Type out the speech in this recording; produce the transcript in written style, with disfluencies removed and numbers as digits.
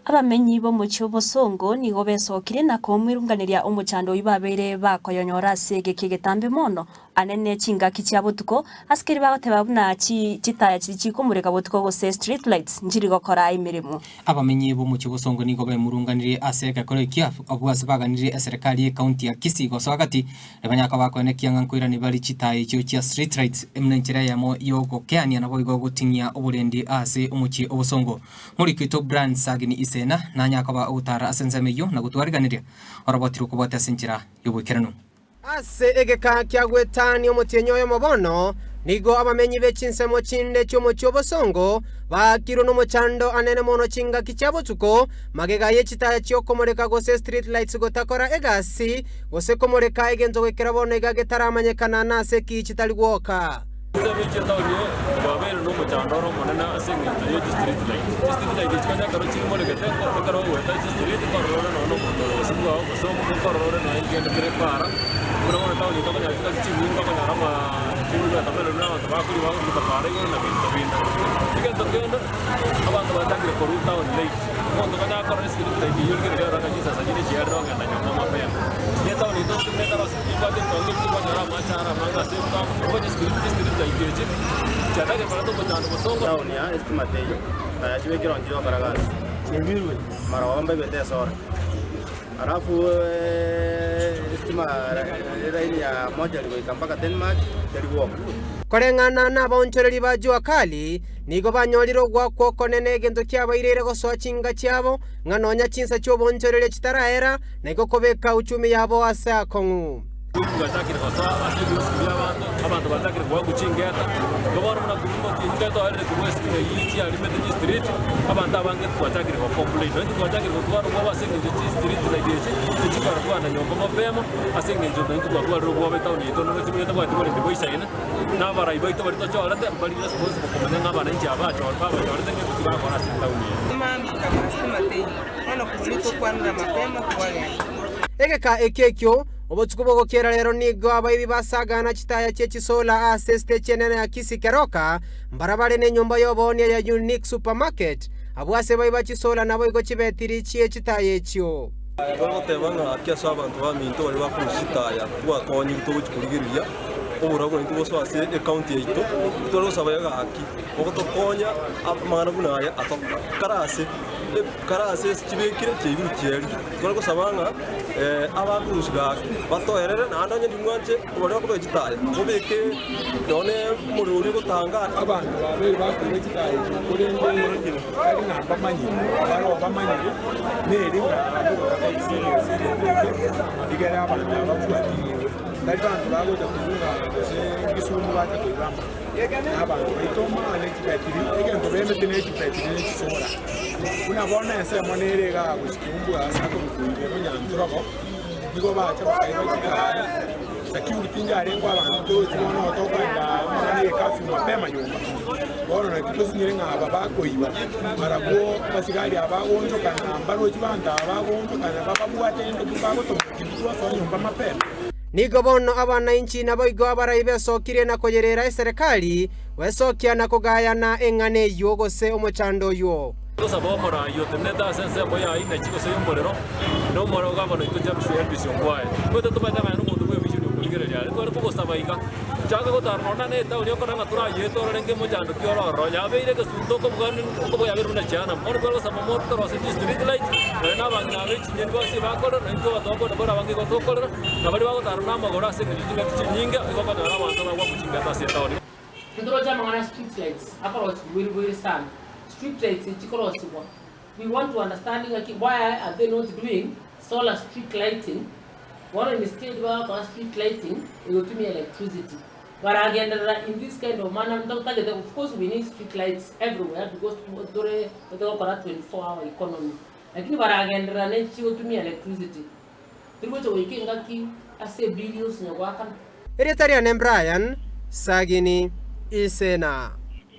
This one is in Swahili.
Abamenyi bo mucio bosongo nigo besokire na komwirunganiria omuchando ibabere bakoyonyora sege kigetambe mono anene chingaki cia botuko askeri bagoteba buna chitaya chikomureka botuko gose street lights njiri gokora imirimo. Abamenyi bo mucio bosongo nigo bemurunganirie aseka korekia obwase baganire serikali ya county ya Kisii gosogati ebanyaka bakonekia ngankoira ni bali chitaya cio cia street lights emnenchera yamo yogo keania nabo igogotinya oburendi ase omuci obosongo muri kwito brand sagini isena na nyakaba utara asenzemeyo na gutwariganiria orobotiro kubota senchira yobwekerano ase egeka kyagwetani omutenyo yomobono nigo abamenyi bechinsemo chinde chomochi obosongo bakiro no mochando anene mono chingaki chabotuko magega yechitaya chiokomoreka gose street lights gotakora egasi gose komoreka egenzo gwekera bono igagetaramanyekana nase kichitali gwoka Alafu estima raini ya moja liko mpaka Denmark yaliwo korengana na bonchoreri bajwa kali nigo banyoriro gwakwo konene gento kyabairire gosochinga cyabo nganonya chinsa cyo bonchorere kitaraera nigo kobeka uchumi yabo asa kongu batakira basa asibisibya abantu batakira kwa gucingeta gobora na gumbo kingeto ari ku west yiti ari mete street abantu abange batakira kwa complete ndi batakira kwa kwa basenga street na dieci tikara kwa na nyombo mapema asenga njo ndi kwa kwa ro beta ni to no timeta kwa timore ndi boisaina na bara ibaito barito cho arate bari response ko komenya ngaba nje aba cho baba cho arate ndi kwa kwa na tauni mami kama stima tei ono kuliko kwanza mapema kwa egeka ekekyo obotuko bogokera rero nigo abayibi basagana chitaya chechisola ase stage nene ya Kisii keroka mbarabare ne nyumba yobonia ya Unique Supermarket abwase bayiba chisola nabo igo chibetiri chie chitaya echyo bagotebanga akiasa abantu baminto bari bakushitaya twakonyi tubuchikurigiria oburago into boso ase account yeito toro sabayaga haki ogotokonya amana bunaya ato karase chibekire chiburu cheri toro sabanga abakurushga batoherere nandanye ndimwanje obari bakubye chitaya obeke none mururi gutanga abantu babiri bakubye chitaya kurende ari namba manyi baro bamanyi neri igera abantu abafwati abantu bagoja kuzunga Kisumu baje kugamba abantu bayitoma n'ekipetiri egento bemete n'ekipetiri n'ekisola unabona ese monerega kusikimbu asako bikuye n'onyanturabo nigo bacha bakayibakira security njare kwa abantu tubona otokanda mane kafi mapema nyumba bora na kikosi nyire ngaba bakoiba marabo basigari abagonjo kana mbaro kibanda abagonjo kana bababuate ndo kubago to so nyumba mapema nigo bono abananchi nabo igo abarayibe sokire na koyerera serikali wesokia na kugayana engane yogose omochando yo sabomora yo teneta sense boya ina chiko se yomborero no moro gabano itoja biso kwae kote tubata ngana mundu bwe bishu kuligerera ko ko sabaika chaga ko tarona ne ta uri ko na tura yeto renge mochando kyoro ro ya beire ke sundo ko bugani ko boya beru na chana moro ko sabomor to rose street light na bangna be chinyen ko se ba ko na to to ko bora bangi ko to ko na bari ba ko tarona magora se ngitinga chinyinga ko ba na abantu ba kuchinga ta se tawni ndoro jama ngana street lights akaro we stand street lights in Chikorosiwa. We want to understand why are they not doing solar street lighting? One instead of street lighting, it will give me electricity. But again, in this kind of manner, of course we need street lights everywhere because we operate 24-hour economy. Lakini bara again, it will give me electricity. Through we can say billions in Wakan. Eritarian Brian Sagini Isena.